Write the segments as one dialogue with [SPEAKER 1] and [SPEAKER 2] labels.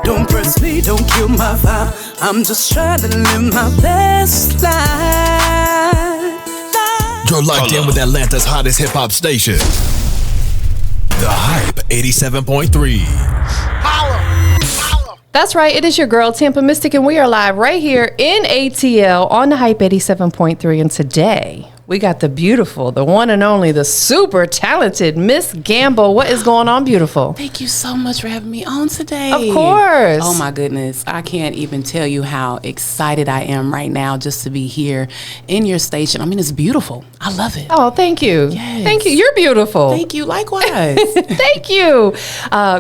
[SPEAKER 1] Don't press me, don't kill my vibe. I'm just trying to live my best life.
[SPEAKER 2] You're locked in with Atlanta's hottest hip-hop station. The Hype 87.3.
[SPEAKER 3] That's right. It is your girl, TampaMystic, and we are live right here in ATL on the Hype 87.3. And today, we got the beautiful, the one and only, the super talented Miss Gamble. What is going on, beautiful?
[SPEAKER 4] Thank you so much for having me on today.
[SPEAKER 3] Of course.
[SPEAKER 4] Oh, my goodness. I can't even tell you how excited I am right now just to be here in your station. I mean, it's beautiful. I love it.
[SPEAKER 3] Oh, thank you.
[SPEAKER 4] Yes.
[SPEAKER 3] Thank you. You're beautiful.
[SPEAKER 4] Thank you. Likewise.
[SPEAKER 3] Thank you.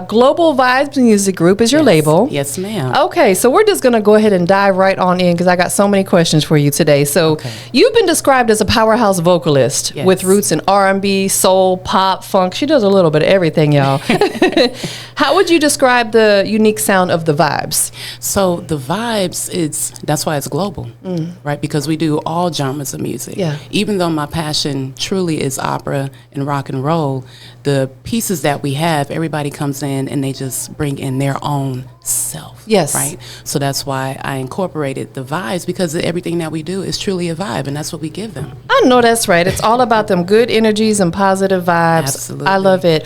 [SPEAKER 3] Global Vibes Music Group is your label.
[SPEAKER 4] Yes, ma'am.
[SPEAKER 3] Okay, so we're just going to go ahead and dive right on in because I got so many questions for you today. So you've been described as a powerhouse vocalist with roots in R&B, soul, pop, funk. She does a little bit of everything, y'all. How would you describe the unique sound of the Vibes?
[SPEAKER 4] So the Vibes, that's why it's global, right? Because we do all genres of music.
[SPEAKER 3] Yeah.
[SPEAKER 4] Even though my passion truly is opera and rock and roll, the pieces that we have, everybody comes in and they just bring in their own self.
[SPEAKER 3] Yes.
[SPEAKER 4] Right? So that's why I incorporated the vibes, because everything that we do is truly a vibe, and that's what we give them.
[SPEAKER 3] I know that's right. It's all about them good energies and positive vibes.
[SPEAKER 4] Absolutely.
[SPEAKER 3] I love it.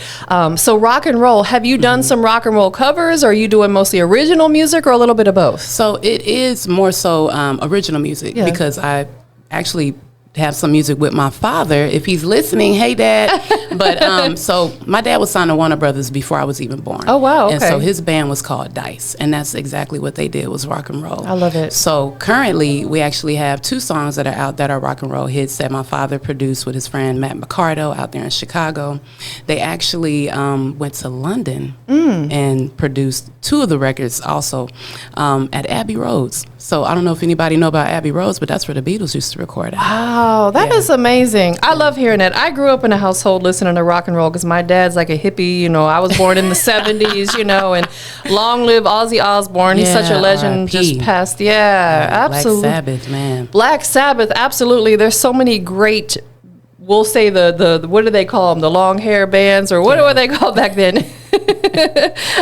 [SPEAKER 3] So rock and roll, have you done some rock and roll covers, or are you doing mostly original music, or a little bit of both?
[SPEAKER 4] So it is more so original music, because I actually have some music with my father. If he's listening, hey, Dad. But so my dad was signed to Warner Brothers before I was even born.
[SPEAKER 3] Oh, wow. Okay.
[SPEAKER 4] And so his band was called Dice, and that's exactly what they did, was rock and roll.
[SPEAKER 3] I love it.
[SPEAKER 4] So currently, we actually have 2 songs that are out that are rock and roll hits that my father produced with his friend Matt McCardo out there in Chicago. They actually went to London and produced 2 of the records also at Abbey Roads. So I don't know if anybody know about Abbey Roads, but that's where the Beatles used to record at.
[SPEAKER 3] Wow, that is amazing. I love hearing that. I grew up in a household listening to rock and roll because my dad's like a hippie. You know, I was born in the 70s, you know, and long live Ozzy Osbourne. He's such a legend.
[SPEAKER 4] R.I.P.
[SPEAKER 3] Just passed. Yeah, absolutely.
[SPEAKER 4] Black Sabbath, man.
[SPEAKER 3] Black Sabbath, absolutely. There's so many great, we'll say the what do they call them? The long hair bands, or what were they called back then?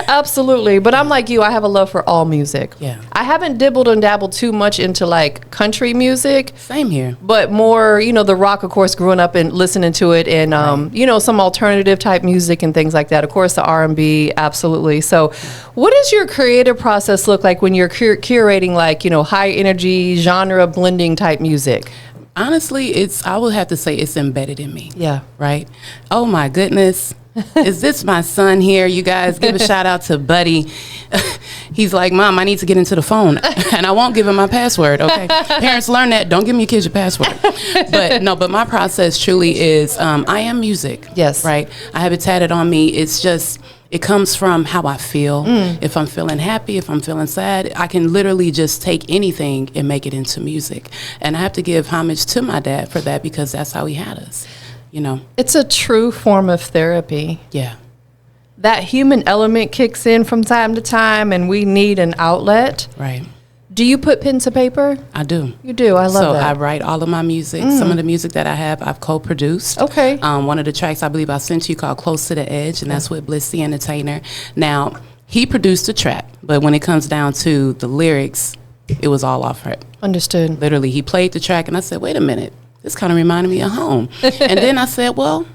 [SPEAKER 3] Absolutely. But I'm like you, I have a love for all music.
[SPEAKER 4] Yeah.
[SPEAKER 3] I haven't dibbled and dabbled too much into like country music.
[SPEAKER 4] Same here.
[SPEAKER 3] But more, you know, the rock, of course, growing up and listening to it, and, you know, some alternative type music and things like that. Of course, the R&B, absolutely. So what does your creative process look like when you're curating, like, you know, high energy, genre blending type music?
[SPEAKER 4] Honestly, I would have to say it's embedded in me.
[SPEAKER 3] Yeah.
[SPEAKER 4] Right? Oh, my goodness. Is this my son here? You guys, give a shout out to Buddy. He's like, Mom, I need to get into the phone. And I won't give him my password, okay? Parents, learn that. Don't give me your kids your password. But my process truly is, I am music.
[SPEAKER 3] Yes.
[SPEAKER 4] Right? I have it tatted on me. It's just, it comes from how I feel. If I'm feeling happy, if I'm feeling sad, I can literally just take anything and make it into music. And I have to give homage to my dad for that, because that's how he had us. You know,
[SPEAKER 3] it's a true form of therapy.
[SPEAKER 4] Yeah.
[SPEAKER 3] That human element kicks in from time to time, and we need an outlet.
[SPEAKER 4] Right.
[SPEAKER 3] Do you put pen to paper?
[SPEAKER 4] I do.
[SPEAKER 3] You do. I love that.
[SPEAKER 4] So I write all of my music. Some of the music that I have, I've co-produced.
[SPEAKER 3] Okay.
[SPEAKER 4] One of the tracks I believe I sent you called Close to the Edge, and that's with Bliss the Entertainer. Now, he produced the track, but when it comes down to the lyrics, it was all off her.
[SPEAKER 3] Understood.
[SPEAKER 4] Literally, he played the track, and I said, wait a minute. This kind of reminded me of home. And then I said, well,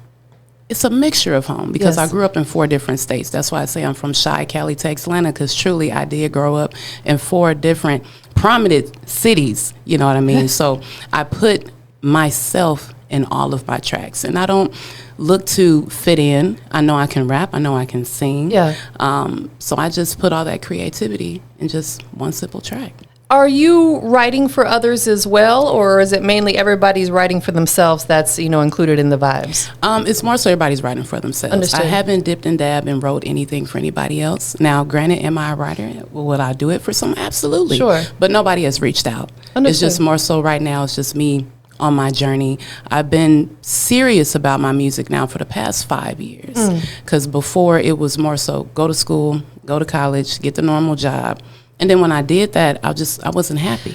[SPEAKER 4] it's a mixture of home, because I grew up in 4 different states. That's why I say I'm from Chi, Cali, Texalana, because truly I did grow up in 4 different prominent cities, you know what I mean? So I put myself in all of my tracks, and I don't look to fit in. I know I can rap. I know I can sing.
[SPEAKER 3] Yeah.
[SPEAKER 4] So I just put all that creativity in just one simple track.
[SPEAKER 3] Are you writing for others as well, or is it mainly everybody's writing for themselves that's, you know, included in the vibes?
[SPEAKER 4] It's more so everybody's writing for themselves.
[SPEAKER 3] Understood.
[SPEAKER 4] I haven't dipped and dabbed and wrote anything for anybody else. Now, granted, am I a writer? Well, would I do it for someone? Absolutely.
[SPEAKER 3] Sure.
[SPEAKER 4] But nobody has reached out.
[SPEAKER 3] Understood.
[SPEAKER 4] It's just more so right now, it's just me on my journey. I've been serious about my music now for the past 5 years. Because before, it was more so go to school, go to college, get the normal job. And then when I did that, I wasn't happy.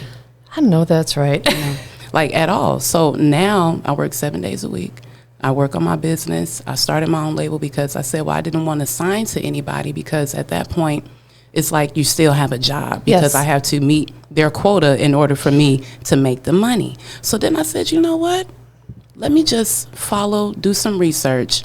[SPEAKER 3] I know that's right.
[SPEAKER 4] You know, like at all. So now I work 7 days a week. I work on my business. I started my own label because I said, well, I didn't want to sign to anybody, because at that point, it's like you still have a job, because
[SPEAKER 3] Yes.
[SPEAKER 4] I have to meet their quota in order for me to make the money. So then I said, you know what? Let me just do some research,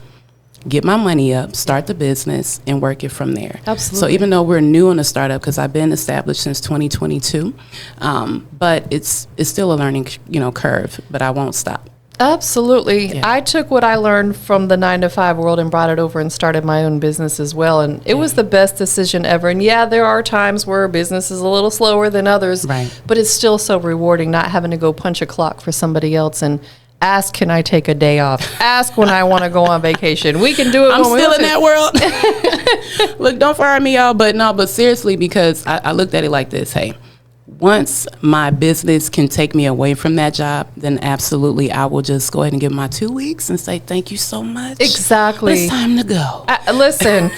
[SPEAKER 4] get my money up, start the business, and work it from there.
[SPEAKER 3] Absolutely.
[SPEAKER 4] So even though we're new in the startup, because I've been established since 2022, but it's still a learning, curve, but I won't stop.
[SPEAKER 3] Absolutely.
[SPEAKER 4] Yeah.
[SPEAKER 3] I took what I learned from the 9-to-5 world and brought it over and started my own business as well. And it was the best decision ever. And yeah, there are times where business is a little slower than others,
[SPEAKER 4] Right.
[SPEAKER 3] but it's still so rewarding not having to go punch a clock for somebody else and ask, can I take a day off? Ask when I want to go on vacation. We can do it
[SPEAKER 4] I'm
[SPEAKER 3] when we
[SPEAKER 4] still
[SPEAKER 3] want
[SPEAKER 4] in
[SPEAKER 3] to.
[SPEAKER 4] that world. Look, don't fire me, y'all. But seriously, because I looked at it like this. Hey, once my business can take me away from that job, then absolutely I will just go ahead and give my 2 weeks and say thank you so much.
[SPEAKER 3] Exactly.
[SPEAKER 4] It's time to go.
[SPEAKER 3] Listen,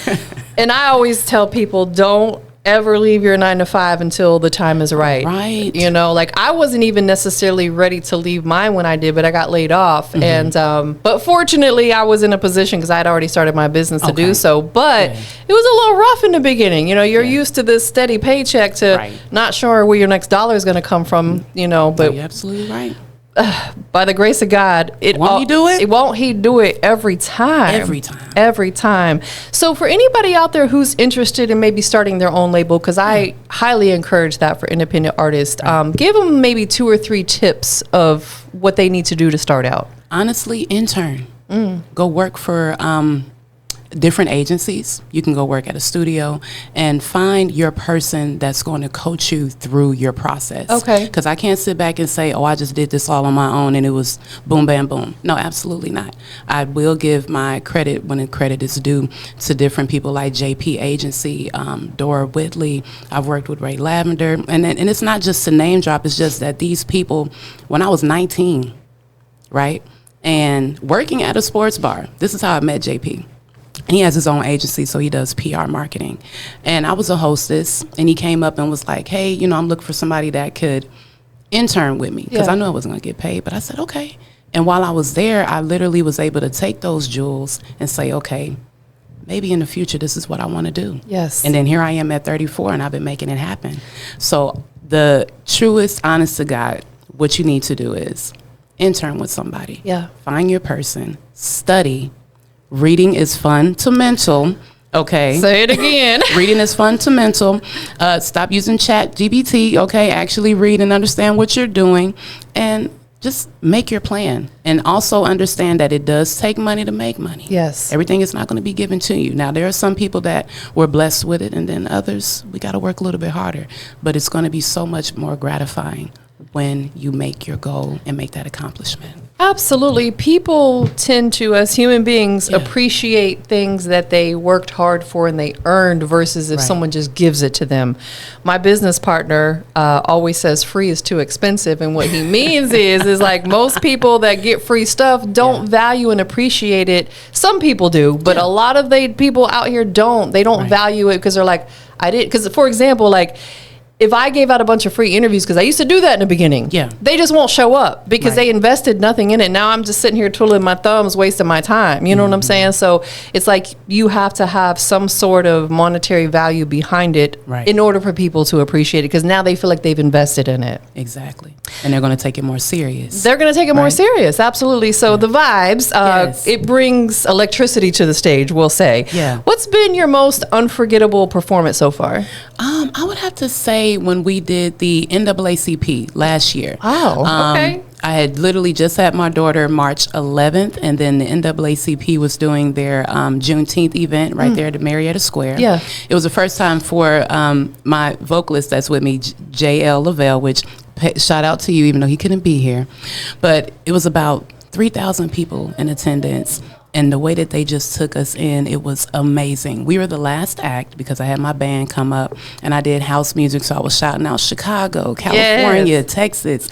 [SPEAKER 3] and I always tell people, don't ever leave your 9-to-5 until the time is right.
[SPEAKER 4] Right.
[SPEAKER 3] Like I wasn't even necessarily ready to leave mine when I did, but I got laid off. And, but fortunately I was in a position, because I had already started my business to do so, but it was a little rough in the beginning. You're used to this steady paycheck to not sure where your next dollar is going to come from, but
[SPEAKER 4] You're absolutely right.
[SPEAKER 3] by the grace of God,
[SPEAKER 4] Won't he do it?
[SPEAKER 3] Won't he do it every time? Every time. So for anybody out there who's interested in maybe starting their own label, because I highly encourage that for independent artists, give them maybe 2 or 3 tips of what they need to do to start out.
[SPEAKER 4] Honestly, intern. Go work for different agencies. You can go work at a studio and find your person that's going to coach you through your process.
[SPEAKER 3] Okay.
[SPEAKER 4] Because I can't sit back and say, oh, I just did this all on my own and it was boom, bam, boom. No, absolutely not. I will give my credit when credit is due to different people like JP Agency, Dora Whitley. I've worked with Ray Lavender. And it's not just a name drop. It's just that these people, when I was 19, right, and working at a sports bar, this is how I met JP. And he has his own agency, so he does PR marketing. And I was a hostess, and he came up and was like, hey, I'm looking for somebody that could intern with me, because I knew I wasn't going to get paid. But I said, okay. And while I was there, I literally was able to take those jewels and say, okay, maybe in the future, this is what I want to do.
[SPEAKER 3] Yes.
[SPEAKER 4] And then here I am at 34, and I've been making it happen. So the truest, honest to God, what you need to do is intern with somebody.
[SPEAKER 3] Yeah.
[SPEAKER 4] Find your person, study. Reading is fundamental. Okay.
[SPEAKER 3] Say it again.
[SPEAKER 4] Reading is fundamental. Stop using ChatGPT. Okay. Actually read and understand what you're doing, and just make your plan. And also understand that it does take money to make money.
[SPEAKER 3] Yes.
[SPEAKER 4] Everything is not going to be given to you. Now, there are some people that were blessed with it, and then others, we got to work a little bit harder. But it's going to be so much more gratifying when you make your goal and make that accomplishment.
[SPEAKER 3] Absolutely. People tend to, as human beings, appreciate things that they worked hard for and they earned versus if someone just gives it to them. My business partner always says free is too expensive. And what he means is like most people that get free stuff don't value and appreciate it. Some people do, but a lot of people out here don't. They don't value it because they're like, I did. Because, for example, like, if I gave out a bunch of free interviews, because I used to do that in the beginning, they just won't show up because they invested nothing in it. Now I'm just sitting here twiddling my thumbs, wasting my time. You know what I'm saying? So it's like you have to have some sort of monetary value behind it in order for people to appreciate it, because now they feel like they've invested in it.
[SPEAKER 4] Exactly. And they're going to take it more serious.
[SPEAKER 3] They're going to take it more serious. Absolutely. So the vibes, it brings electricity to the stage, we'll say.
[SPEAKER 4] Yeah.
[SPEAKER 3] What's been your most unforgettable performance so far?
[SPEAKER 4] I would have to say when we did the NAACP last year.
[SPEAKER 3] Oh, okay.
[SPEAKER 4] I had literally just had my daughter March 11th, and then the NAACP was doing their Juneteenth event right there at the Marietta Square.
[SPEAKER 3] Yeah.
[SPEAKER 4] It was the first time for my vocalist that's with me, J.L. Lavelle, which shout out to you, even though he couldn't be here. But it was about 3,000 people in attendance. And the way that they just took us in, it was amazing. We were the last act because I had my band come up and I did house music. So I was shouting out Chicago, California, Texas,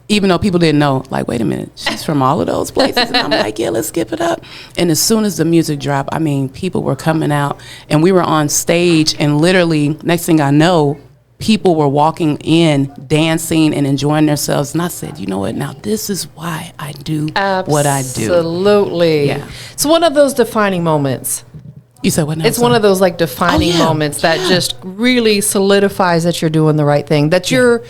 [SPEAKER 4] even though people didn't know, like, wait a minute, she's from all of those places. And I'm like, yeah, let's skip it up. And as soon as the music dropped, I mean, people were coming out and we were on stage, and literally next thing I know, people were walking in, dancing and enjoying themselves. And I said, you know what? Now this is why I do what I do.
[SPEAKER 3] Absolutely.
[SPEAKER 4] Yeah.
[SPEAKER 3] It's one of those defining moments.
[SPEAKER 4] You said what now?
[SPEAKER 3] It's one of those like defining moments that just really solidifies that you're doing the right thing, that you're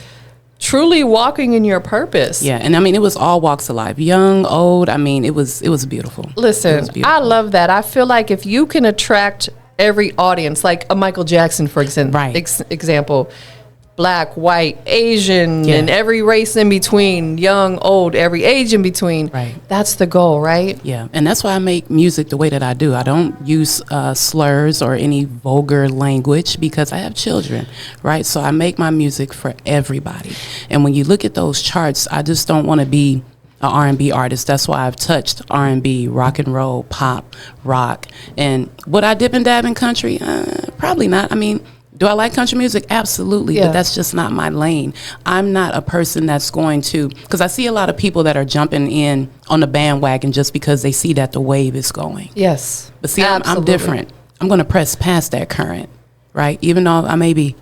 [SPEAKER 3] truly walking in your purpose.
[SPEAKER 4] Yeah, and I mean, it was all walks of life, young, old. I mean, it was beautiful.
[SPEAKER 3] Listen, I love that. I feel like if you can attract every audience, like a Michael Jackson, for example, Black, white, Asian, and every race in between, young, old, every age in between.
[SPEAKER 4] Right.
[SPEAKER 3] That's the goal, right?
[SPEAKER 4] Yeah, and that's why I make music the way that I do. I don't use slurs or any vulgar language because I have children, right? So I make my music for everybody. And when you look at those charts, I just don't want to be an R&B artist. That's why I've touched R&B, rock and roll, pop, rock. And would I dip and dab in country? Probably not. I mean, do I like country music? Absolutely, but that's just not my lane. I'm not a person that's going to, because I see a lot of people that are jumping in on the bandwagon just because they see that the wave is going.
[SPEAKER 3] Yes.
[SPEAKER 4] But see, I'm different. I'm going to press past that current, right? Even though I may be,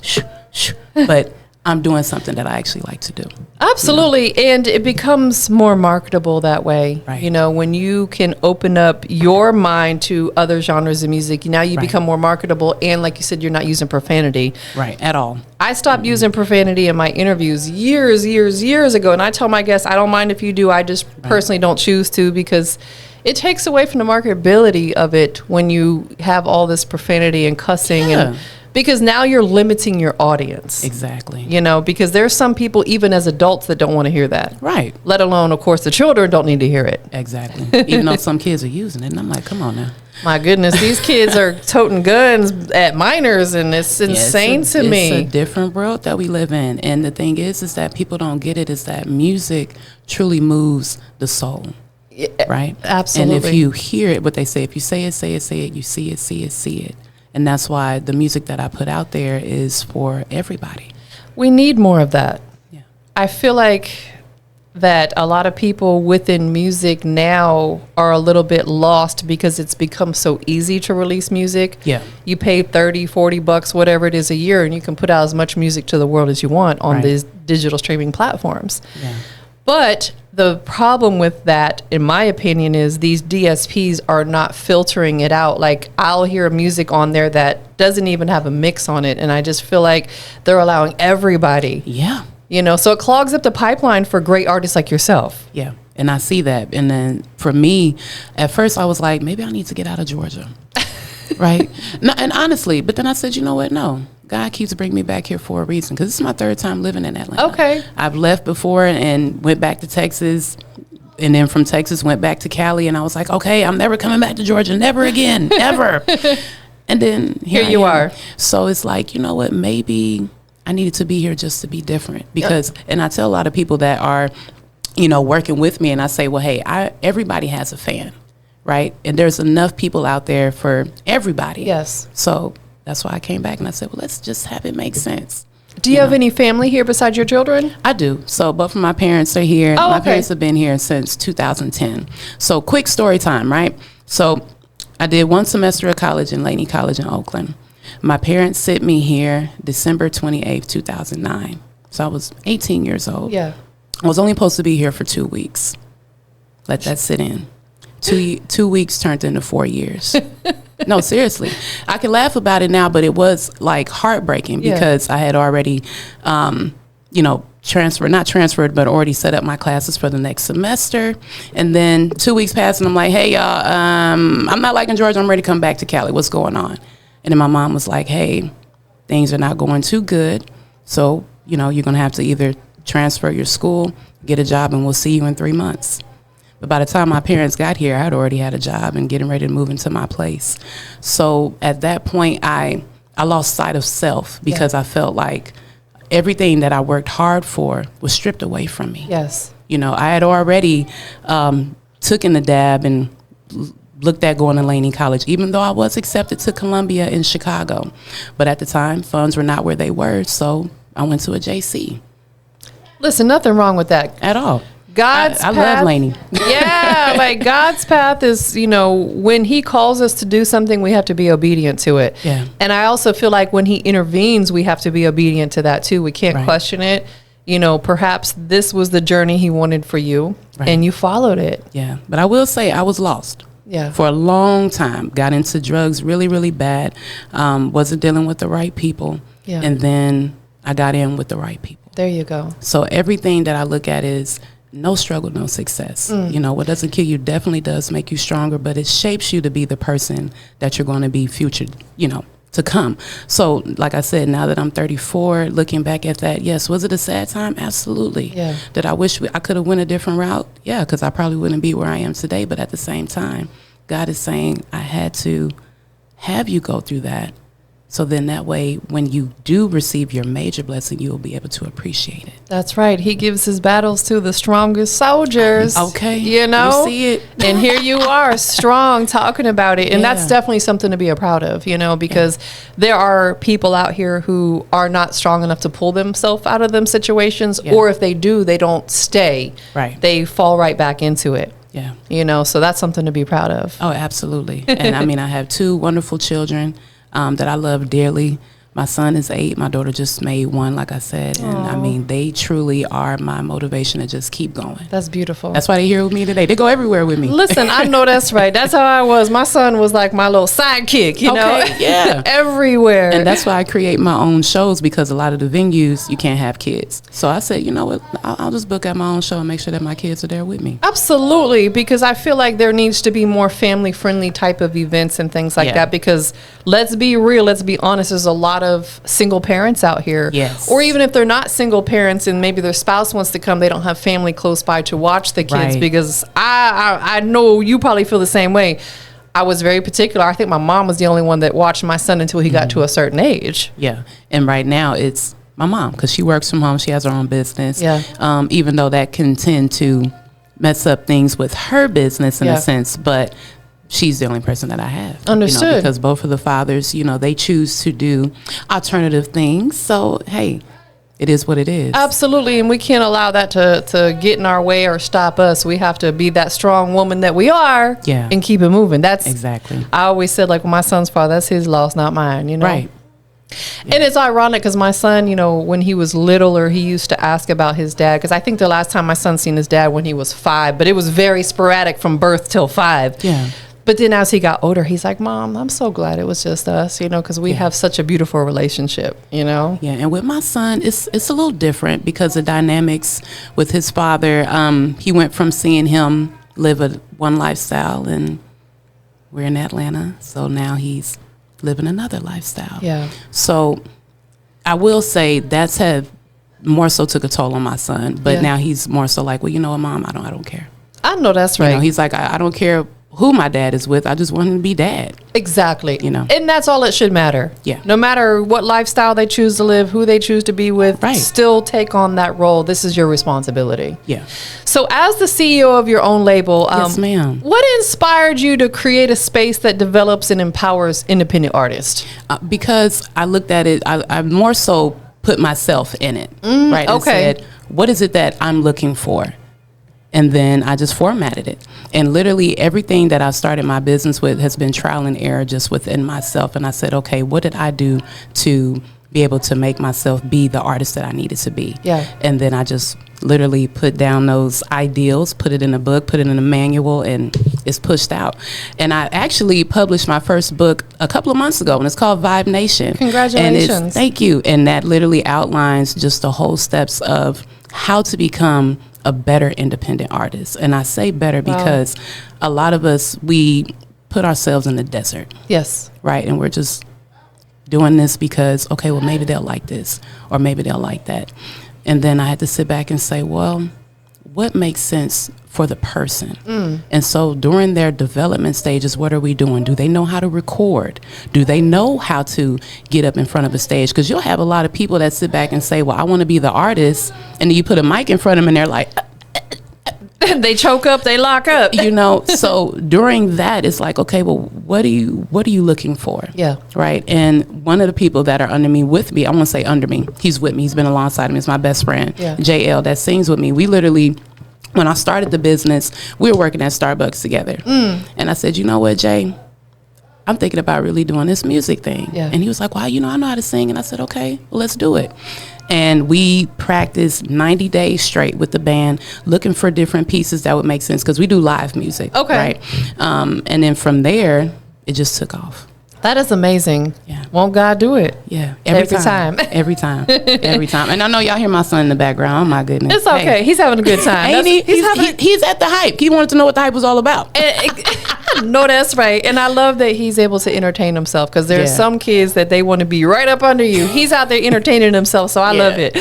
[SPEAKER 4] but I'm doing something that I actually like to do.
[SPEAKER 3] Absolutely. You know? And it becomes more marketable that way.
[SPEAKER 4] Right.
[SPEAKER 3] You know, when you can open up your mind to other genres of music, now you become more marketable. And like you said, you're not using profanity.
[SPEAKER 4] Right. At all.
[SPEAKER 3] I stopped using profanity in my interviews years ago. And I tell my guests, I don't mind if you do. I just personally don't choose to, because it takes away from the marketability of it when you have all this profanity and cussing and because now you're limiting your audience.
[SPEAKER 4] Exactly.
[SPEAKER 3] You know, because there's some people, even as adults, that don't want to hear that.
[SPEAKER 4] Right.
[SPEAKER 3] Let alone, of course, the children don't need to hear it.
[SPEAKER 4] Exactly. Even though some kids are using it. And I'm like, come on now.
[SPEAKER 3] My goodness, these kids are toting guns at minors, and it's insane to me.
[SPEAKER 4] It's a different world that we live in. And the thing is that people don't get it, is that music truly moves the soul. Yeah, right?
[SPEAKER 3] Absolutely.
[SPEAKER 4] And if you hear it, what they say, if you say it, say it, say it, you see it, see it, see it. And that's why the music that I put out there is for everybody.
[SPEAKER 3] We need more of that.
[SPEAKER 4] Yeah.
[SPEAKER 3] I feel like that a lot of people within music now are a little bit lost because it's become so easy to release music.
[SPEAKER 4] Yeah.
[SPEAKER 3] You pay $30-$40, whatever it is a year, and you can put out as much music to the world as you want on these digital streaming platforms. Yeah. But the problem with that, in my opinion, is these DSPs are not filtering it out. Like, I'll hear music on there that doesn't even have a mix on it, and I just feel like they're allowing everybody.
[SPEAKER 4] Yeah.
[SPEAKER 3] You know, so it clogs up the pipeline for great artists like yourself.
[SPEAKER 4] Yeah, and I see that. And then for me, at first I was like, maybe I need to get out of Georgia. Right? No, and honestly, but then I said, you know what? No. God keeps bringing me back here for a reason, because this is my third time living in Atlanta.
[SPEAKER 3] Okay.
[SPEAKER 4] I've left before and went back to Texas, and then from Texas went back to Cali, and I was like, okay, I'm never coming back to Georgia, never again, ever. And then here
[SPEAKER 3] you are.
[SPEAKER 4] So it's like, you know what, maybe I needed to be here just to be different, because, and I tell a lot of people that are, you know, working with me, and I say, well, hey, everybody has a fan, right? And there's enough people out there for everybody.
[SPEAKER 3] Yes.
[SPEAKER 4] So that's why I came back and I said, well, let's just have it make sense.
[SPEAKER 3] Do you have any family here besides your children?
[SPEAKER 4] I do. So both of my parents are here.
[SPEAKER 3] Oh,
[SPEAKER 4] my parents have been here since 2010. So quick story time, right? So I did one semester of college in Laney College in Oakland. My parents sent me here December 28th, 2009. So I was 18 years old.
[SPEAKER 3] Yeah.
[SPEAKER 4] I was only supposed to be here for 2 weeks. Let that sit in. 2 weeks turned into 4 years. No, seriously. I can laugh about it now, but it was like heartbreaking because I had already, you know, not transferred, but already set up my classes for the next semester. And then 2 weeks passed and I'm like, hey, y'all, I'm not liking Georgia. I'm ready to come back to Cali. What's going on? And then my mom was like, hey, things are not going too good. So, you know, you're going to have to either transfer your school, get a job, and we'll see you in 3 months. But by the time my parents got here, I had already had a job and getting ready to move into my place. So at that point, I lost sight of self because I felt like everything that I worked hard for was stripped away from me.
[SPEAKER 3] Yes.
[SPEAKER 4] You know, I had already took in the dab and looked at going to Laney College, even though I was accepted to Columbia in Chicago. But at the time, funds were not where they were, so I went to a JC.
[SPEAKER 3] Listen, nothing wrong with that.
[SPEAKER 4] At all.
[SPEAKER 3] God's
[SPEAKER 4] I
[SPEAKER 3] path,
[SPEAKER 4] love Lainey.
[SPEAKER 3] Yeah, like God's path is, when he calls us to do something, we have to be obedient to it.
[SPEAKER 4] Yeah.
[SPEAKER 3] And I also feel like when he intervenes, we have to be obedient to that too. We can't question it. Perhaps this was the journey he wanted for you, and you followed it.
[SPEAKER 4] Yeah. But I will say I was lost.
[SPEAKER 3] Yeah.
[SPEAKER 4] For a long time. Got into drugs really, really bad. Wasn't dealing with the right people.
[SPEAKER 3] Yeah.
[SPEAKER 4] And then I got in with the right people.
[SPEAKER 3] There you go.
[SPEAKER 4] So everything that I look at is no struggle, no success. What doesn't kill you definitely does make you stronger, but it shapes you to be the person that you're going to be future, to come. So like I said, now that I'm 34, looking back at that, yes, was it a sad time? Absolutely.
[SPEAKER 3] Yeah.
[SPEAKER 4] Did I wish I could have went a different route? Yeah, because I probably wouldn't be where I am today. But at the same time, God is saying I had to have you go through that. So then that way, when you do receive your major blessing, you will be able to appreciate it.
[SPEAKER 3] That's right. He gives his battles to the strongest soldiers.
[SPEAKER 4] Okay.
[SPEAKER 3] You
[SPEAKER 4] see it.
[SPEAKER 3] And here you are, strong, talking about it. And that's definitely something to be proud of, because there are people out here who are not strong enough to pull themselves out of them situations. Yeah. Or if they do, they don't stay.
[SPEAKER 4] Right.
[SPEAKER 3] They fall right back into it.
[SPEAKER 4] Yeah.
[SPEAKER 3] So that's something to be proud of.
[SPEAKER 4] Oh, absolutely. And I have 2 wonderful children that I love dearly. My son is 8. My daughter just made 1, like I said. And they truly are my motivation to just keep going.
[SPEAKER 3] That's beautiful.
[SPEAKER 4] That's why they're here with me today. They go everywhere with me.
[SPEAKER 3] Listen, I know that's right. That's how I was. My son was like my little sidekick, know?
[SPEAKER 4] Yeah.
[SPEAKER 3] Everywhere.
[SPEAKER 4] And that's why I create my own shows, because a lot of the venues, you can't have kids. So I said, you know what? I'll just book out my own show and make sure that my kids are there with me.
[SPEAKER 3] Absolutely, because I feel like there needs to be more family-friendly type of events and things like that, because let's be real, let's be honest, there's a lot of single parents out here.
[SPEAKER 4] Yes.
[SPEAKER 3] Or even if they're not single parents and maybe their spouse wants to come, they don't have family close by to watch the kids. Because I know you probably feel the same way. I was very particular. I think my mom was the only one that watched my son until he got to a certain age.
[SPEAKER 4] Yeah. And right now it's my mom, because she works from home. She has her own business.
[SPEAKER 3] Yeah.
[SPEAKER 4] Even though that can tend to mess up things with her business in a sense, but she's the only person that I have.
[SPEAKER 3] Understood.
[SPEAKER 4] Because both of the fathers, they choose to do alternative things. So, hey, it is what it is.
[SPEAKER 3] Absolutely. And we can't allow that to get in our way or stop us. We have to be that strong woman that we are and keep it moving. That's
[SPEAKER 4] exactly.
[SPEAKER 3] I always said, like, my son's father, that's his loss, not mine,
[SPEAKER 4] Right.
[SPEAKER 3] Yeah. And it's ironic because my son, when he was littler, he used to ask about his dad. Because I think the last time my son seen his dad when he was 5, but it was very sporadic from birth till 5.
[SPEAKER 4] Yeah.
[SPEAKER 3] But then as he got older, he's like, Mom, I'm so glad it was just us, because we have such a beautiful relationship, Yeah,
[SPEAKER 4] and with my son, it's a little different because the dynamics with his father, he went from seeing him live one lifestyle, and we're in Atlanta, so now he's living another lifestyle.
[SPEAKER 3] Yeah.
[SPEAKER 4] So I will say that's had more so took a toll on my son, but now he's more so like, well, you know what, Mom, I don't care.
[SPEAKER 3] I know that's right.
[SPEAKER 4] He's like, I don't care who my dad is with. I just want him to be dad.
[SPEAKER 3] Exactly. And that's all it should matter.
[SPEAKER 4] Yeah.
[SPEAKER 3] No matter what lifestyle they choose to live, who they choose to be with, still take on that role. This is your responsibility.
[SPEAKER 4] Yeah.
[SPEAKER 3] So as the CEO of your own label,
[SPEAKER 4] yes, ma'am.
[SPEAKER 3] What inspired you to create a space that develops and empowers independent artists?
[SPEAKER 4] Because I looked at it, I more so put myself in it, right? And said, what is it that I'm looking for? And then I just formatted it. And literally everything that I started my business with has been trial and error just within myself. And I said, okay, what did I do to be able to make myself be the artist that I needed to be?
[SPEAKER 3] Yeah.
[SPEAKER 4] And then I just literally put down those ideals, put it in a book, put it in a manual, and it's pushed out. And I actually published my first book a couple of months ago, and it's called Vibe Nation.
[SPEAKER 3] Congratulations.
[SPEAKER 4] Thank you. And that literally outlines just the whole steps of how to become a better independent artist. And I say better because a lot of us, we put ourselves in the desert.
[SPEAKER 3] Yes.
[SPEAKER 4] Right. And we're just doing this because, okay, well, maybe they'll like this or maybe they'll like that. And then I had to sit back and say, well, what makes sense for the person? And so during their development stages, what are we doing? Do they know how to record? Do they know how to get up in front of a stage? Because you'll have a lot of people that sit back and say, well, I want to be the artist. And then you put a mic in front of them and they're like,
[SPEAKER 3] they choke up, they lock up.
[SPEAKER 4] So during that, it's like, okay, well, what are you looking for?
[SPEAKER 3] Yeah.
[SPEAKER 4] Right. And one of the people that are under me, with me, I won't say under me, he's with me, he's been alongside me, he's my best friend, JL, that sings with me. We literally when I started the business, we were working at Starbucks together. And I said, you know what, Jay? I'm thinking about really doing this music thing.
[SPEAKER 3] Yeah.
[SPEAKER 4] And he was like, well, you know, I know how to sing. And I said, okay, well, let's do it. And we practiced 90 days straight with the band, looking for different pieces that would make sense, because we do live music.
[SPEAKER 3] Okay.
[SPEAKER 4] Right. And then from there, it just took off.
[SPEAKER 3] That is amazing.
[SPEAKER 4] Yeah.
[SPEAKER 3] Won't God do it?
[SPEAKER 4] Yeah.
[SPEAKER 3] Every time.
[SPEAKER 4] Every time. Every time. And I know y'all hear my son in the background. Oh, my goodness.
[SPEAKER 3] It's okay.
[SPEAKER 4] Hey.
[SPEAKER 3] He's having a good time.
[SPEAKER 4] Ain't he? He's at the hype. He wanted to know what the hype was all about.
[SPEAKER 3] No, that's right. And I love that he's able to entertain himself, because there's some kids that they want to be right up under you. He's out there entertaining himself, so I love it.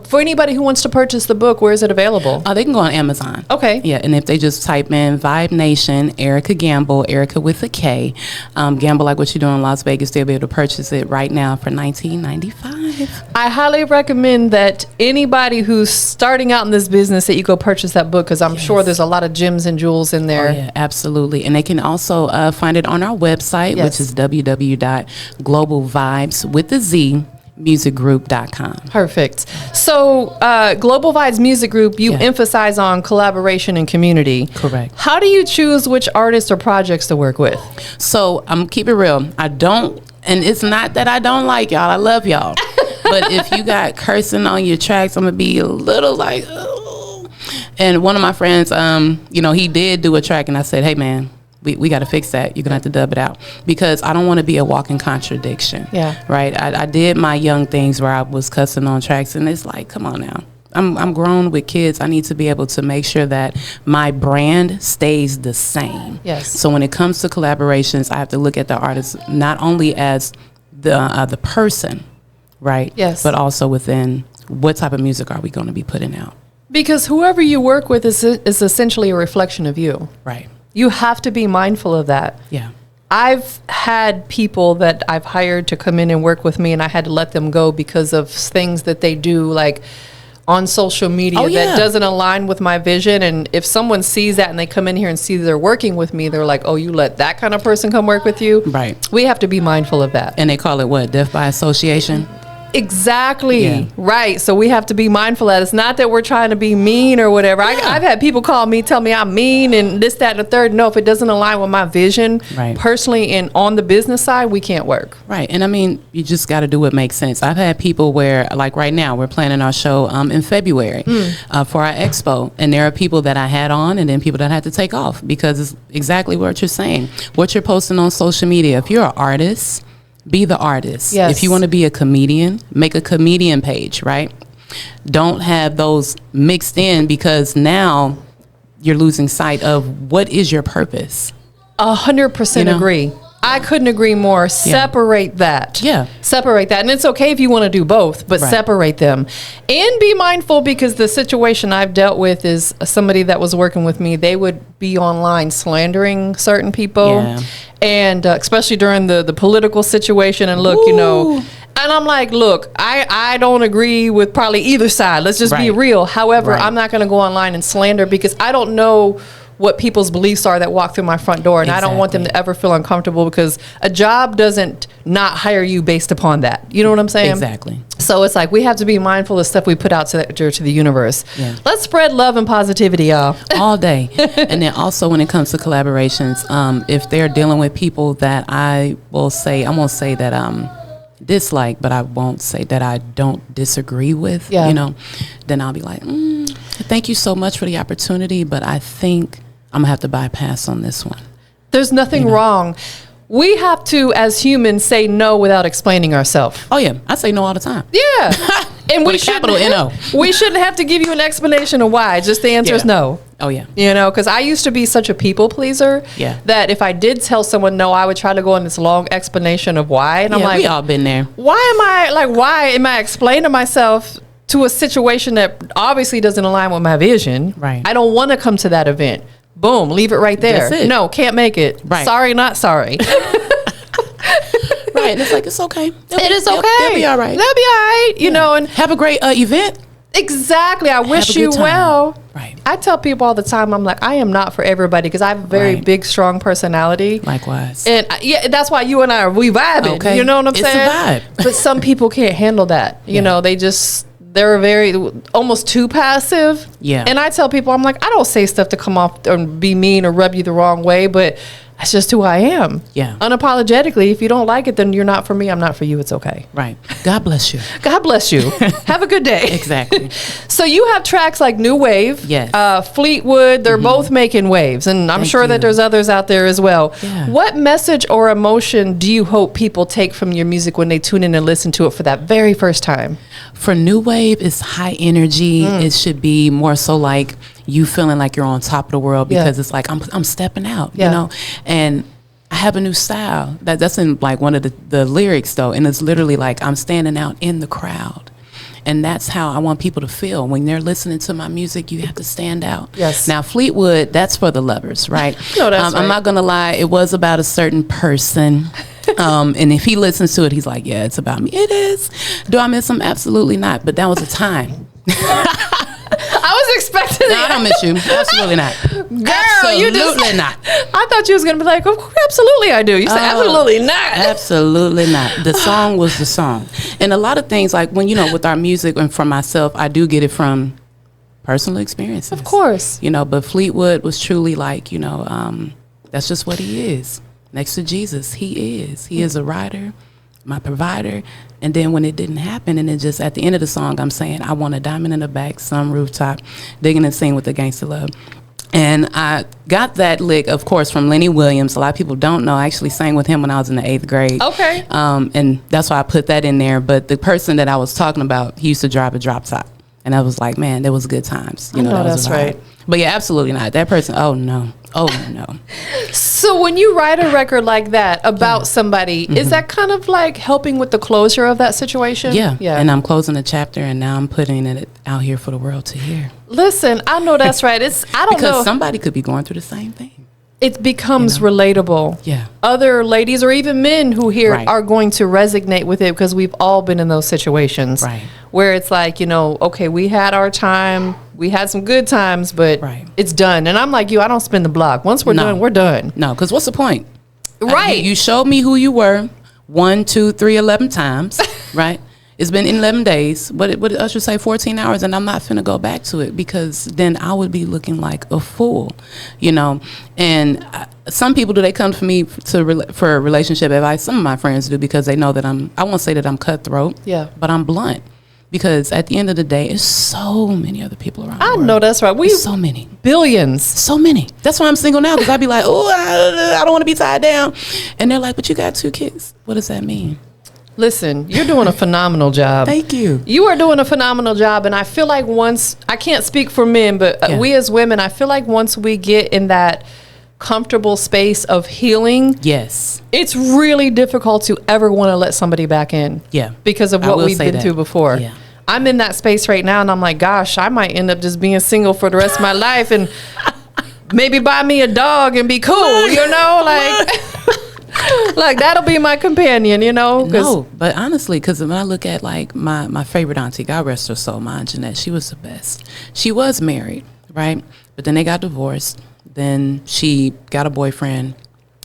[SPEAKER 3] For anybody who wants to purchase the book, where is it available?
[SPEAKER 4] They can go on Amazon.
[SPEAKER 3] Okay.
[SPEAKER 4] Yeah, and if they just type in Vibe Nation, Erica Gamble, Erica with a K, Gamble like what you do in Las Vegas, they'll be able to purchase it right now for $19.95.
[SPEAKER 3] I highly recommend that anybody who's starting out in this business, that you go purchase that book, because I'm sure there's a lot of gems and jewels in there.
[SPEAKER 4] Oh, yeah, absolutely. And they can also find it on our website, which is www.globalvibeswithaz.musicgroup.com.
[SPEAKER 3] Perfect. So, Global Vibes Music Group, you emphasize on collaboration and community.
[SPEAKER 4] Correct.
[SPEAKER 3] How do you choose which artists or projects to work with?
[SPEAKER 4] So, I'm keep it real. I don't, and it's not that I don't like y'all. I love y'all. But if you got cursing on your tracks, I'm going to be a little like, oh. And one of my friends, you know, he did do a track, and I said, hey, man, we got to fix that. You're going to have to dub it out, because I don't want to be a walking contradiction.
[SPEAKER 3] Yeah.
[SPEAKER 4] Right. I did my young things where I was cussing on tracks, and it's like, come on now. I'm grown with kids. I need to be able to make sure that my brand stays the same.
[SPEAKER 3] Yes.
[SPEAKER 4] So when it comes to collaborations, I have to look at the artist not only as the person, right?
[SPEAKER 3] Yes.
[SPEAKER 4] But also within what type of music are we going to be putting out?
[SPEAKER 3] Because whoever you work with is essentially a reflection of you.
[SPEAKER 4] Right.
[SPEAKER 3] You have to be mindful of that.
[SPEAKER 4] Yeah.
[SPEAKER 3] I've had people that I've hired to come in and work with me, and I had to let them go because of things that they do, like on social media, that doesn't align with my vision. And if someone sees that and they come in here and see they're working with me, they're like, oh, you let that kind of person come work with you?
[SPEAKER 4] Right.
[SPEAKER 3] We have to be mindful of that.
[SPEAKER 4] And they call it what? Death by association?
[SPEAKER 3] Exactly.
[SPEAKER 4] Yeah.
[SPEAKER 3] Right. So we have to be mindful of that. It's not that we're trying to be mean or whatever. I've had people call me, tell me I'm mean and this, that, and the third. No, if it doesn't align with my vision, personally and on the business side, we can't work.
[SPEAKER 4] Right. And I mean, you just got to do what makes sense. I've had people where, like right now, we're planning our show in February for our expo. And there are people that I had on and then people that I had to take off, because it's exactly what you're saying. What you're posting on social media. If you're an artist, be the artist.
[SPEAKER 3] Yes.
[SPEAKER 4] If you want to be a comedian, make a comedian page, right? Don't have those mixed in, because now you're losing sight of what is your purpose.
[SPEAKER 3] 100% agree. I couldn't agree more. Separate that.
[SPEAKER 4] Yeah.
[SPEAKER 3] Separate that. And it's okay if you want to do both, but separate them. And be mindful, because the situation I've dealt with is somebody that was working with me. They would be online slandering certain people.
[SPEAKER 4] Yeah.
[SPEAKER 3] And especially during the political situation. And look, you know, and I'm like, look, I don't agree with probably either side. Let's just be real. However, I'm not going to go online and slander, because I don't know what people's beliefs are that walk through my front door. And I don't want them to ever feel uncomfortable, because a job doesn't not hire you based upon that. You know what I'm saying?
[SPEAKER 4] Exactly.
[SPEAKER 3] So it's like we have to be mindful of stuff we put out to the universe. Yeah. Let's spread love and positivity, y'all.
[SPEAKER 4] All day. And then also when it comes to collaborations, if they're dealing with people that I won't say that dislike, but I won't say that I don't disagree with, you know, then I'll be like, thank you so much for the opportunity, but I think I'm gonna have to bypass on this one.
[SPEAKER 3] There's nothing wrong. We have to, as humans, say no without explaining ourselves.
[SPEAKER 4] Oh yeah, I say no all the time.
[SPEAKER 3] Yeah. And
[SPEAKER 4] with a capital N-O.
[SPEAKER 3] We shouldn't have to give you an explanation of why. Just the answer is no.
[SPEAKER 4] Oh yeah.
[SPEAKER 3] You know, because I used to be such a people pleaser that if I did tell someone no, I would try to go on this long explanation of why. And I'm like,
[SPEAKER 4] we all been there.
[SPEAKER 3] Why am I explaining to myself to a situation that obviously doesn't align with my vision? Right. I don't want to come to that event. Boom, leave it right there.
[SPEAKER 4] That's it.
[SPEAKER 3] No, can't make it. Right. Sorry, not sorry.
[SPEAKER 4] Right. And it's like, it's okay.
[SPEAKER 3] It is okay.
[SPEAKER 4] They'll be all right.
[SPEAKER 3] They'll be all right. You know, and
[SPEAKER 4] have a great event.
[SPEAKER 3] Exactly. I wish you well. Right. I tell people all the time, I'm like, I am not for everybody, because I have a very big, strong personality.
[SPEAKER 4] Likewise.
[SPEAKER 3] And that's why you and I we vibing. Okay. You know what I'm saying?
[SPEAKER 4] It's a vibe.
[SPEAKER 3] But some people can't handle that. You know, they They're very almost too passive.
[SPEAKER 4] Yeah.
[SPEAKER 3] And I tell people, I'm like, I don't say stuff to come off or be mean or rub you the wrong way, but that's just who I am.
[SPEAKER 4] Yeah.
[SPEAKER 3] Unapologetically. If you don't like it, then you're not for me. I'm not for you. It's okay.
[SPEAKER 4] Right. God bless you.
[SPEAKER 3] God bless you. Have a good day.
[SPEAKER 4] Exactly.
[SPEAKER 3] So you have tracks like New Wave,
[SPEAKER 4] Yes.
[SPEAKER 3] Fleetwood. They're both making waves, and I'm
[SPEAKER 4] Thank
[SPEAKER 3] sure
[SPEAKER 4] you.
[SPEAKER 3] that there's others out there as well.
[SPEAKER 4] Yeah.
[SPEAKER 3] What message or emotion do you hope people take from your music when they tune in and listen to it for that very first time?
[SPEAKER 4] For New Wave, it's high energy. It should be more so like you feeling like you're on top of the world, because it's like I'm stepping out, you know. And I have a new style that's in like one of the lyrics though, and it's literally like I'm standing out in the crowd. And that's how I want people to feel when they're listening to my music. You have to stand out.
[SPEAKER 3] Yes.
[SPEAKER 4] Now Fleetwood, that's for the lovers, right?
[SPEAKER 3] No, that's right.
[SPEAKER 4] I'm not gonna lie. It was about a certain person. And if he listens to it, he's like, yeah, it's about me. It is. Do I miss him? Absolutely not. But that was a time.
[SPEAKER 3] I was expecting
[SPEAKER 4] No, I don't miss you. Absolutely not.
[SPEAKER 3] Girl,
[SPEAKER 4] Absolutely not.
[SPEAKER 3] I thought you was going to be like, oh, absolutely I do. You said, absolutely not.
[SPEAKER 4] Absolutely not. The song was the song. And a lot of things, like when, with our music and from myself, I do get it from personal experiences.
[SPEAKER 3] Of course.
[SPEAKER 4] But Fleetwood was truly like, that's just what he is. Next to Jesus, he is. He is a writer, my provider. And then when it didn't happen, and then just at the end of the song, I'm saying, I want a diamond in the back, some rooftop, digging and sing with the gangster love. And I got that lick, of course, from Lenny Williams. A lot of people don't know. I actually sang with him when I was in the 8th grade.
[SPEAKER 3] Okay.
[SPEAKER 4] And that's why I put that in there. But the person that I was talking about, he used to drive a drop top. And I was like, man, there was good times.
[SPEAKER 3] I know
[SPEAKER 4] that
[SPEAKER 3] that's
[SPEAKER 4] was a vibe.
[SPEAKER 3] right.
[SPEAKER 4] But yeah, absolutely not. That person, oh no.
[SPEAKER 3] So when you write a record like that about somebody, is that kind of like helping with the closure of that situation?
[SPEAKER 4] Yeah. And I'm closing a chapter, and now I'm putting it out here for the world to hear.
[SPEAKER 3] Listen, I know that's right. I don't know.
[SPEAKER 4] Because somebody could be going through the same thing.
[SPEAKER 3] It becomes relatable.
[SPEAKER 4] Yeah.
[SPEAKER 3] Other ladies or even men who hear it
[SPEAKER 4] Right.
[SPEAKER 3] are going to resonate with it, because we've all been in those situations.
[SPEAKER 4] Right.
[SPEAKER 3] Where it's like, okay, we had our time. We had some good times, but
[SPEAKER 4] Right.
[SPEAKER 3] it's done. And I'm like you, I don't spin the block. Once we're done, we're done.
[SPEAKER 4] No, because what's the point?
[SPEAKER 3] Right.
[SPEAKER 4] You showed me who you were 1, 2, 3, 11 times, right? It's been 11 days. What did Usher say? 14 hours, and I'm not finna go back to it, because then I would be looking like a fool, And some people, do they come to me for relationship advice? Some of my friends do, because they know that I won't say that I'm cutthroat, but I'm blunt. Because at the end of the day, there's so many other people around the world.
[SPEAKER 3] know that's right.
[SPEAKER 4] There's so many.
[SPEAKER 3] Billions.
[SPEAKER 4] So many. That's why I'm single now, because I'd be like, oh, I don't want to be tied down. And they're like, but you got 2 kids. What does that mean?
[SPEAKER 3] Listen, you're doing a phenomenal job.
[SPEAKER 4] Thank you.
[SPEAKER 3] You are doing a phenomenal job. And I feel like I can't speak for men, but we as women, I feel like once we get in that comfortable space of healing,
[SPEAKER 4] Yes.
[SPEAKER 3] it's really difficult to ever want to let somebody back in.
[SPEAKER 4] Yeah.
[SPEAKER 3] Because of
[SPEAKER 4] I
[SPEAKER 3] what
[SPEAKER 4] will
[SPEAKER 3] we've
[SPEAKER 4] say
[SPEAKER 3] been
[SPEAKER 4] that.
[SPEAKER 3] through before.
[SPEAKER 4] Yeah.
[SPEAKER 3] I'm in that space right now, and I'm like, gosh, I might end up just being single for the rest of my life, and maybe buy me a dog and be cool, like that'll be my companion,
[SPEAKER 4] No, but honestly, because when I look at like my favorite auntie, God rest her soul, my Aunt Jeanette, she was the best. She was married, right? But then they got divorced. Then she got a boyfriend,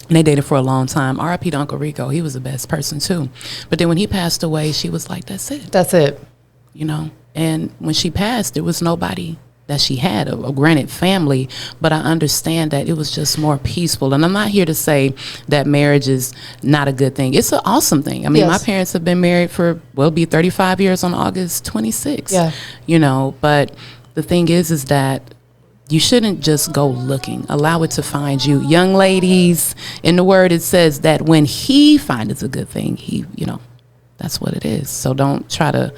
[SPEAKER 4] and they dated for a long time. R.I.P. to Uncle Rico. He was the best person too. But then when he passed away, she was like, that's it.
[SPEAKER 3] That's it.
[SPEAKER 4] And when she passed, there was nobody that she had, a granted family, but I understand that it was just more peaceful. And I'm not here to say that marriage is not a good thing. It's an awesome thing. I mean, my parents have been married for, it'll be 35 years on August 26th.
[SPEAKER 3] Yeah.
[SPEAKER 4] But the thing is that you shouldn't just go looking. Allow it to find you. Young ladies, in the word, it says that when he finds a good thing, that's what it is. So don't try to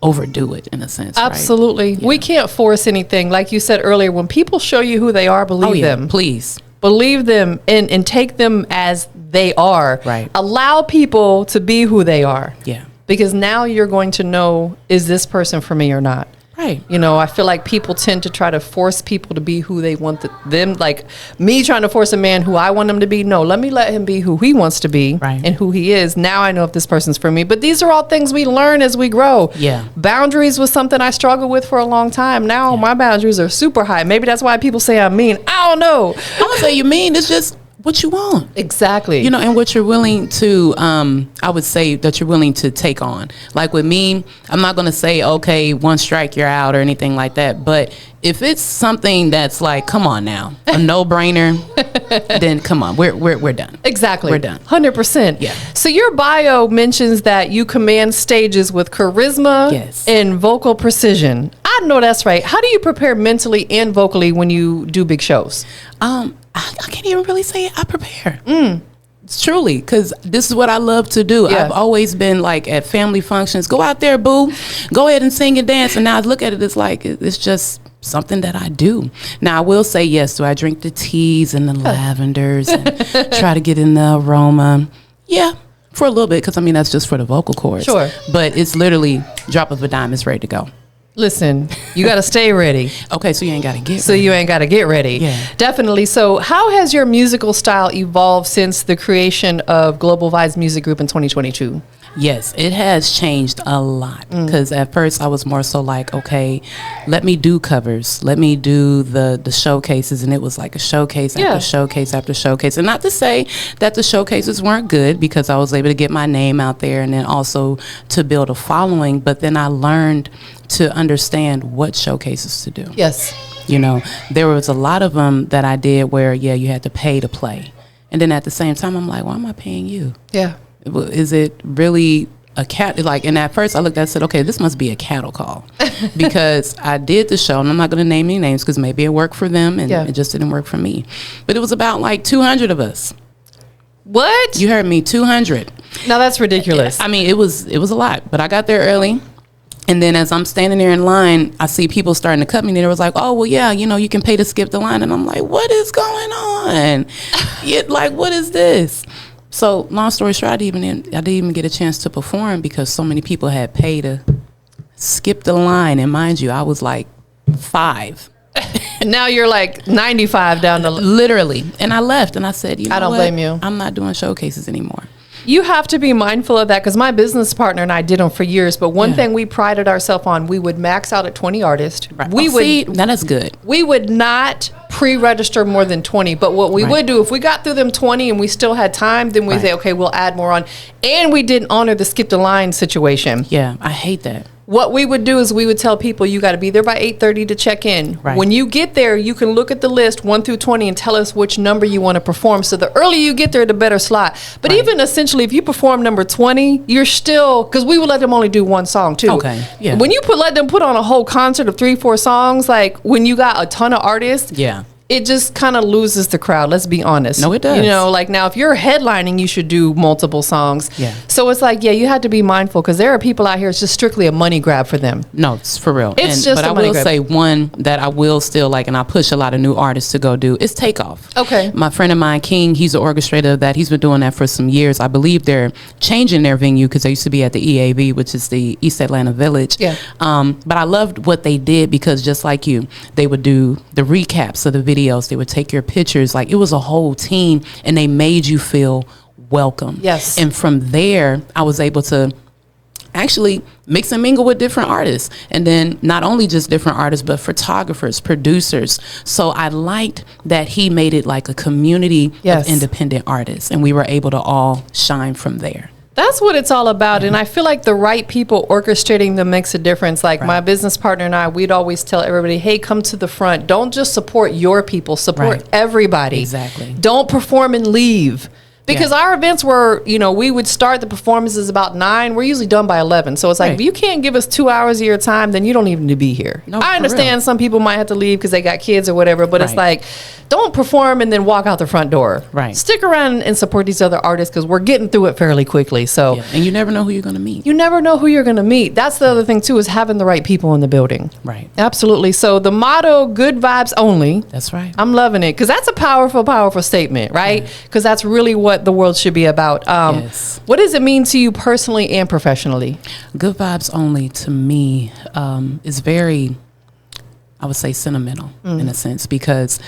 [SPEAKER 4] overdo it, in a sense.
[SPEAKER 3] Absolutely.
[SPEAKER 4] Right?
[SPEAKER 3] We can't force anything. Like you said earlier, when people show you who they are, believe them.
[SPEAKER 4] Please.
[SPEAKER 3] Believe them and take them as they are.
[SPEAKER 4] Right.
[SPEAKER 3] Allow people to be who they are.
[SPEAKER 4] Yeah.
[SPEAKER 3] Because now you're going to know, is this person for me or not?
[SPEAKER 4] Right.
[SPEAKER 3] I feel like people tend to try to force people to be who they want them. Like me trying to force a man who I want him to be. No, let me let him be who he wants to be and who he is. Now I know if this person's for me. But these are all things we learn as we grow.
[SPEAKER 4] Yeah.
[SPEAKER 3] Boundaries was something I struggled with for a long time. Now my boundaries are super high. Maybe that's why people say I'm mean. I don't know.
[SPEAKER 4] I'm going to say you mean. It's just what you want.
[SPEAKER 3] Exactly.
[SPEAKER 4] You know, and what you're willing to, I would say that you're willing to take on. Like with me, I'm not going to say, okay, one strike, you're out or anything like that. But if it's something that's like, come on now, a no-brainer, then come on, we're done.
[SPEAKER 3] Exactly.
[SPEAKER 4] We're done.
[SPEAKER 3] 100%.
[SPEAKER 4] Yeah.
[SPEAKER 3] So your bio mentions that you command stages with charisma and vocal precision. I know that's right. How do you prepare mentally and vocally when you do big shows?
[SPEAKER 4] I can't even really say I prepare. It's truly, because this is what I love to do.
[SPEAKER 3] Yeah.
[SPEAKER 4] I've always been like at family functions, go out there, boo, go ahead and sing and dance. And now I look at it, it's like, it's just something that I do. Now I will say, yes, do I drink the teas and the lavenders and try to get in the aroma? Yeah, for a little bit, because I mean, that's just for the vocal cords.
[SPEAKER 3] Sure.
[SPEAKER 4] But it's literally drop of a dime, it's ready to go.
[SPEAKER 3] Listen, you got to stay ready.
[SPEAKER 4] Okay, so you ain't got to get
[SPEAKER 3] So
[SPEAKER 4] ready.
[SPEAKER 3] you ain't got to get ready.
[SPEAKER 4] Yeah.
[SPEAKER 3] Definitely. So how has your musical style evolved since the creation of Global Vibes Music Group in 2022?
[SPEAKER 4] Yes, it has changed a lot, because at first I was more so like, okay, let me do covers, let me do the showcases, and it was like a showcase after showcase after showcase. And not to say that the showcases weren't good, because I was able to get my name out there and then also to build a following, but then I learned to understand what showcases to do.
[SPEAKER 3] Yes.
[SPEAKER 4] You know, there was a lot of them that I did where, you had to pay to play. And then at the same time, I'm like, why am I paying you?
[SPEAKER 3] Yeah.
[SPEAKER 4] Is it really a cat? Like, and at first I looked at it and said, okay, this must be a cattle call, because I did the show, and I'm not going to name any names because maybe it worked for them and it just didn't work for me. But it was about like 200 of us.
[SPEAKER 3] What?
[SPEAKER 4] You heard me, 200.
[SPEAKER 3] Now that's ridiculous.
[SPEAKER 4] I mean, it was a lot, but I got there early. And then as I'm standing there in line, I see people starting to cut me. And it was like, oh, well, yeah, you know, you can pay to skip the line. And I'm like, what is going on? Like, what is this? So long story short, I didn't even get a chance to perform because so many people had paid to skip the line. And mind you, I was like 5.
[SPEAKER 3] Now you're like 95 down the
[SPEAKER 4] literally. And I left and I said, you know,
[SPEAKER 3] I don't blame you.
[SPEAKER 4] I'm not doing showcases anymore.
[SPEAKER 3] You have to be mindful of that, because my business partner and I did them for years. But one thing we prided ourselves on, we would max out at 20 artists.
[SPEAKER 4] Right. That's good.
[SPEAKER 3] We would not pre-register more than 20. But what we would do, if we got through them 20 and we still had time, then we say, okay, we'll add more on. And we didn't honor the skip the line situation.
[SPEAKER 4] Yeah, I hate that.
[SPEAKER 3] What we would do is we would tell people, you got to be there by 8:30 to check in.
[SPEAKER 4] Right.
[SPEAKER 3] When you get there, you can look at the list 1 through 20 and tell us which number you want to perform. So the earlier you get there, the better slot. But even essentially, if you perform number 20, you're still, because we would let them only do one song too.
[SPEAKER 4] Okay. Yeah.
[SPEAKER 3] When you let them put on a whole concert of 3-4 songs, like when you got a ton of artists.
[SPEAKER 4] Yeah.
[SPEAKER 3] It just kind of loses the crowd. Let's be honest.
[SPEAKER 4] No, it does.
[SPEAKER 3] You know, like now, if you're headlining, you should do multiple songs.
[SPEAKER 4] Yeah.
[SPEAKER 3] So it's like, you had to be mindful, because there are people out here, it's just strictly a money grab for them.
[SPEAKER 4] No, it's for real.
[SPEAKER 3] It's just
[SPEAKER 4] but
[SPEAKER 3] a
[SPEAKER 4] I
[SPEAKER 3] money
[SPEAKER 4] will
[SPEAKER 3] grab.
[SPEAKER 4] say one that I will still like, and I push a lot of new artists to go do, is Takeoff.
[SPEAKER 3] Okay.
[SPEAKER 4] My friend of mine, King, he's the orchestrator of that. He's been doing that for some years. I believe they're changing their venue, because they used to be at the EAV, which is the East Atlanta Village.
[SPEAKER 3] Yeah.
[SPEAKER 4] But I loved what they did, because just like you, they would do the recaps of the videos. They would take your pictures. Like, it was a whole team, and they made you feel welcome.
[SPEAKER 3] Yes.
[SPEAKER 4] And from there, I was able to actually mix and mingle with different artists, and then not only just different artists, but photographers, producers. So I liked that he made it like a community of independent artists, and we were able to all shine from there.
[SPEAKER 3] That's what it's all about. And I feel like the right people orchestrating them makes a difference. Like my business partner and I, we'd always tell everybody, hey, come to the front. Don't just support your people, support everybody.
[SPEAKER 4] Exactly.
[SPEAKER 3] Don't perform and leave. Because our events were, we would start the performances about 9. We're usually done by 11. So it's like, if you can't give us 2 hours of your time, then you don't even need to be here.
[SPEAKER 4] No,
[SPEAKER 3] I understand some people might have to leave because they got kids or whatever, but it's like, don't perform and then walk out the front door.
[SPEAKER 4] Right.
[SPEAKER 3] Stick around and support these other artists, because we're getting through it fairly quickly. So,
[SPEAKER 4] and you never know who you're going to meet.
[SPEAKER 3] You never know who you're going to meet. That's the other thing too, is having the right people in the building.
[SPEAKER 4] Right.
[SPEAKER 3] Absolutely. So the motto, good vibes only.
[SPEAKER 4] That's right.
[SPEAKER 3] I'm loving it, because that's a powerful, powerful statement, right? Because that's really what the world should be about. What does it mean to you personally and professionally?
[SPEAKER 4] Good vibes only to me is very, I would say, sentimental in a sense, because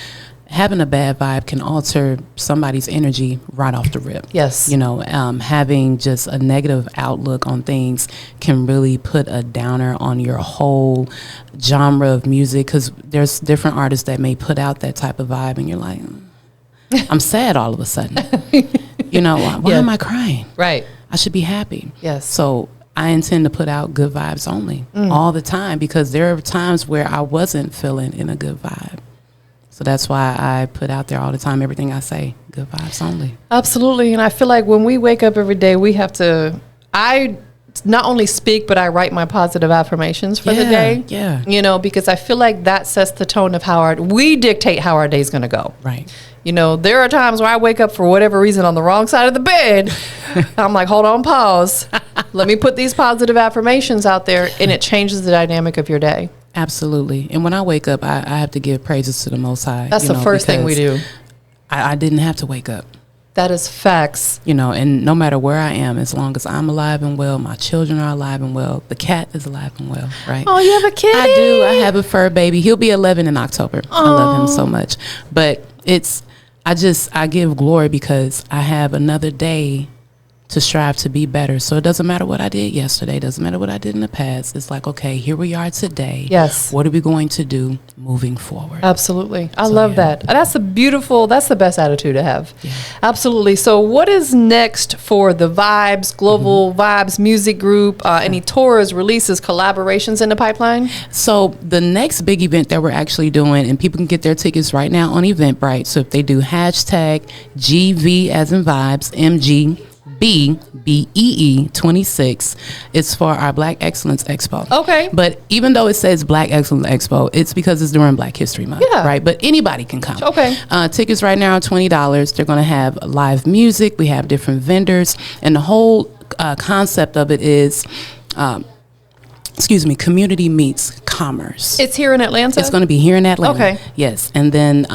[SPEAKER 4] having a bad vibe can alter somebody's energy right off the rip.
[SPEAKER 3] Yes.
[SPEAKER 4] Having just a negative outlook on things can really put a downer on your whole genre of music, because there's different artists that may put out that type of vibe, and you're like, I'm sad all of a sudden. You know, why am I crying?
[SPEAKER 3] Right.
[SPEAKER 4] I should be happy.
[SPEAKER 3] Yes.
[SPEAKER 4] So I intend to put out good vibes only all the time, because there are times where I wasn't feeling in a good vibe. So that's why I put out there all the time, everything I say, good vibes only.
[SPEAKER 3] Absolutely. And I feel like when we wake up every day, we have to, I not only speak, but I write my positive affirmations for the day.
[SPEAKER 4] Yeah.
[SPEAKER 3] You know, because I feel like that sets the tone of how we dictate how our day's going to go.
[SPEAKER 4] Right.
[SPEAKER 3] You know, there are times where I wake up for whatever reason on the wrong side of the bed. I'm like, hold on, pause. Let me put these positive affirmations out there, and it changes the dynamic of your day.
[SPEAKER 4] Absolutely. And when I wake up, I have to give praises to the Most High.
[SPEAKER 3] That's the first thing we do.
[SPEAKER 4] I didn't have to wake up.
[SPEAKER 3] That is facts.
[SPEAKER 4] You know, and no matter where I am, as long as I'm alive and well, my children are alive and well, the cat is alive and well, right?
[SPEAKER 3] Oh, you have a kitty?
[SPEAKER 4] I do. I have a fur baby. He'll be 11 in October. I love him so much. But I give glory because I have another day to strive to be better. So it doesn't matter what I did yesterday. It doesn't matter what I did in the past. It's like, okay, here we are today.
[SPEAKER 3] Yes.
[SPEAKER 4] What are we going to do moving forward?
[SPEAKER 3] Absolutely. I love that. That's the best attitude to have.
[SPEAKER 4] Yeah.
[SPEAKER 3] Absolutely. So what is next for the Vibes, Global Vibes Music Group? Any tours, releases, collaborations in the pipeline?
[SPEAKER 4] So the next big event that we're actually doing, and people can get their tickets right now on Eventbrite. So if they do hashtag GV as in vibes, MG, BEE 26. It's for our Black Excellence Expo.
[SPEAKER 3] Okay.
[SPEAKER 4] But even though it says Black Excellence Expo, it's because it's during Black History Month.
[SPEAKER 3] Yeah.
[SPEAKER 4] Right. But anybody can come.
[SPEAKER 3] Okay.
[SPEAKER 4] Tickets right now are $20. They're going to have live music. We have different vendors, and the whole concept of it is, community meets commerce.
[SPEAKER 3] It's here in Atlanta?
[SPEAKER 4] It's going to be here in Atlanta.
[SPEAKER 3] Okay.
[SPEAKER 4] Yes. And then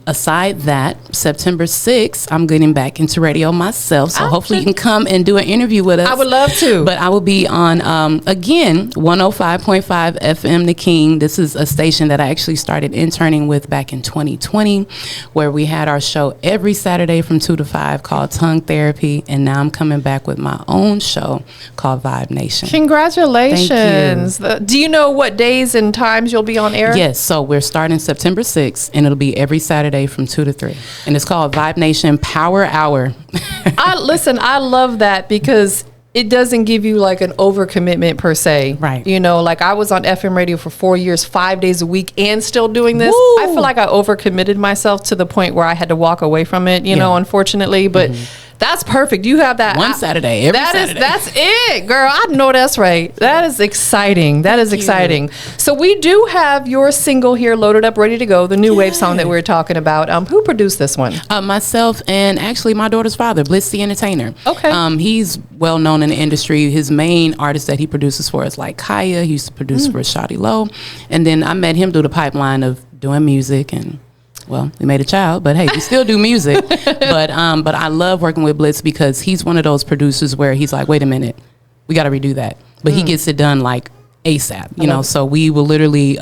[SPEAKER 4] aside that, September 6th, I'm getting back into radio myself. So hopefully you can come and do an interview with us.
[SPEAKER 3] I would love to.
[SPEAKER 4] But I will be on, again, 105.5 FM The King. This is a station that I actually started interning with back in 2020, where we had our show every Saturday from 2 to 5 called Tongue Therapy. And now I'm coming back with my own show called Vibe Nation.
[SPEAKER 3] Congratulations.
[SPEAKER 4] Thank you.
[SPEAKER 3] Do you know what days and times you'll be on air?
[SPEAKER 4] Yes, so we're starting September 6th, and it'll be every Saturday from 2 to 3. And it's called Vibe Nation Power Hour.
[SPEAKER 3] I love that because it doesn't give you like an overcommitment per se.
[SPEAKER 4] Right.
[SPEAKER 3] You know, like I was on FM radio for 4 years, 5 days a week, and still doing this.
[SPEAKER 4] Woo!
[SPEAKER 3] I feel like I overcommitted myself to the point where I had to walk away from it, you know, unfortunately. But that's perfect. You have that
[SPEAKER 4] One Saturday, every Saturday.
[SPEAKER 3] That's it, girl. I know that's right. That is exciting. That is exciting. So we do have your single here loaded up, ready to go, the new wave song that we were talking about. Who produced this one?
[SPEAKER 4] Myself and actually my daughter's father, Blitz the Entertainer.
[SPEAKER 3] Okay.
[SPEAKER 4] He's well known in the industry. His main artist that he produces for is like Kaya. He used to produce for Shawty Low. And then I met him through the pipeline of doing music, and well, we made a child, but hey, we still do music. But I love working with Blitz because he's one of those producers where he's like, wait a minute, we got to redo that. But he gets it done like ASAP, you know. So we will literally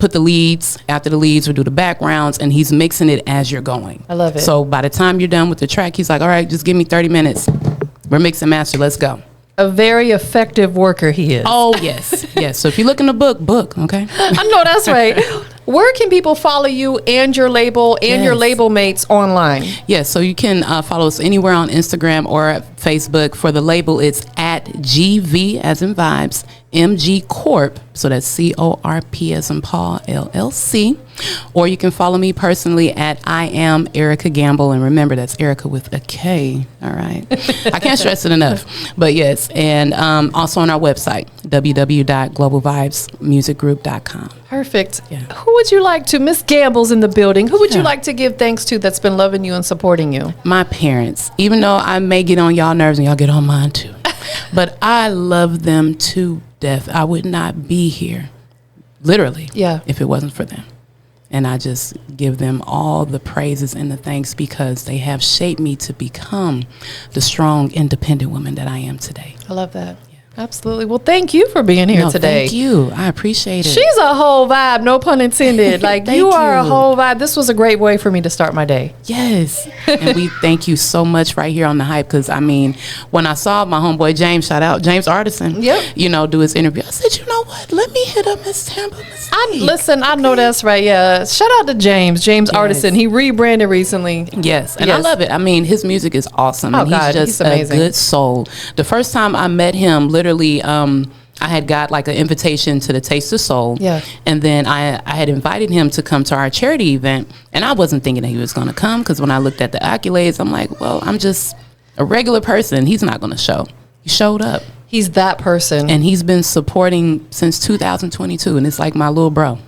[SPEAKER 4] put the leads. After the leads, we'll do the backgrounds, and he's mixing it as you're going.
[SPEAKER 3] I love it.
[SPEAKER 4] So by the time you're done with the track, he's like, all right, just give me 30 minutes. We're mixing master. Let's go.
[SPEAKER 3] A very effective worker he is.
[SPEAKER 4] Oh, yes. Yes. So if you're looking to book, okay?
[SPEAKER 3] I know that's right. Where can people follow you and your label and your label mates online?
[SPEAKER 4] Yes, so you can follow us anywhere on Instagram or Facebook. For the label, it's at GV as in vibes, MG Corp. So that's CORP as in Paul, LLC. Or you can follow me personally at I am Erica Gamble. And remember, that's Erica with a K. All right. I can't stress it enough. But yes, and also on our website, www.globalvibesmusicgroup.com.
[SPEAKER 3] Perfect.
[SPEAKER 4] Yeah.
[SPEAKER 3] Who would you like to, Miss Gamble's in the building, who would you like to give thanks to that's been loving you and supporting you?
[SPEAKER 4] My parents, even though I may get on y'all nerves and y'all get on mine too, but I love them to death. I would not be here, literally, if it wasn't for them. And I just give them all the praises and the thanks because they have shaped me to become the strong, independent woman that I am today.
[SPEAKER 3] I love that. Absolutely. Well, thank you for being here today.
[SPEAKER 4] Thank you. I appreciate it.
[SPEAKER 3] She's a whole vibe, no pun intended. Like, you are a whole vibe. This was a great way for me to start my day.
[SPEAKER 4] Yes. And we thank you so much right here on The Hype, because, I mean, when I saw my homeboy James, shout out, James Artisan, do his interview, I said, you know what? Let me hit up Miss TampaMystic.
[SPEAKER 3] Listen, I know that's right. Yeah. Shout out to James Artisan. He rebranded recently.
[SPEAKER 4] Yes. And I love it. I mean, his music is awesome.
[SPEAKER 3] Oh,
[SPEAKER 4] and
[SPEAKER 3] God,
[SPEAKER 4] he's just
[SPEAKER 3] amazing.
[SPEAKER 4] A good soul. The first time I met him, literally, I had got like an invitation to the Taste of Soul.
[SPEAKER 3] Yeah.
[SPEAKER 4] And then I had invited him to come to our charity event. And I wasn't thinking that he was going to come, because when I looked at the accolades, I'm like, well, I'm just a regular person. He's not going to show. He showed up.
[SPEAKER 3] He's that person.
[SPEAKER 4] And he's been supporting since 2022. And it's like my little bro,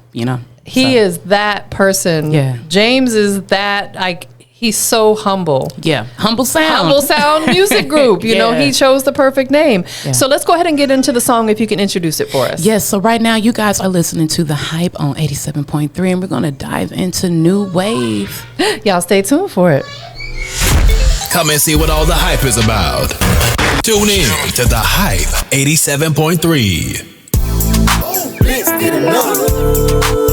[SPEAKER 3] He is that person.
[SPEAKER 4] Yeah.
[SPEAKER 3] James is that, like, he's so humble.
[SPEAKER 4] Yeah. Humble Sound
[SPEAKER 3] Music Group. You know, he chose the perfect name.
[SPEAKER 4] Yeah.
[SPEAKER 3] So let's go ahead and get into the song, if you can introduce it for us.
[SPEAKER 4] Yes. So right now you guys are listening to The Hype on 87.3, and we're going to dive into New Wave.
[SPEAKER 3] Y'all stay tuned for it.
[SPEAKER 2] Come and see what all the hype is about. Tune in to The Hype 87.3.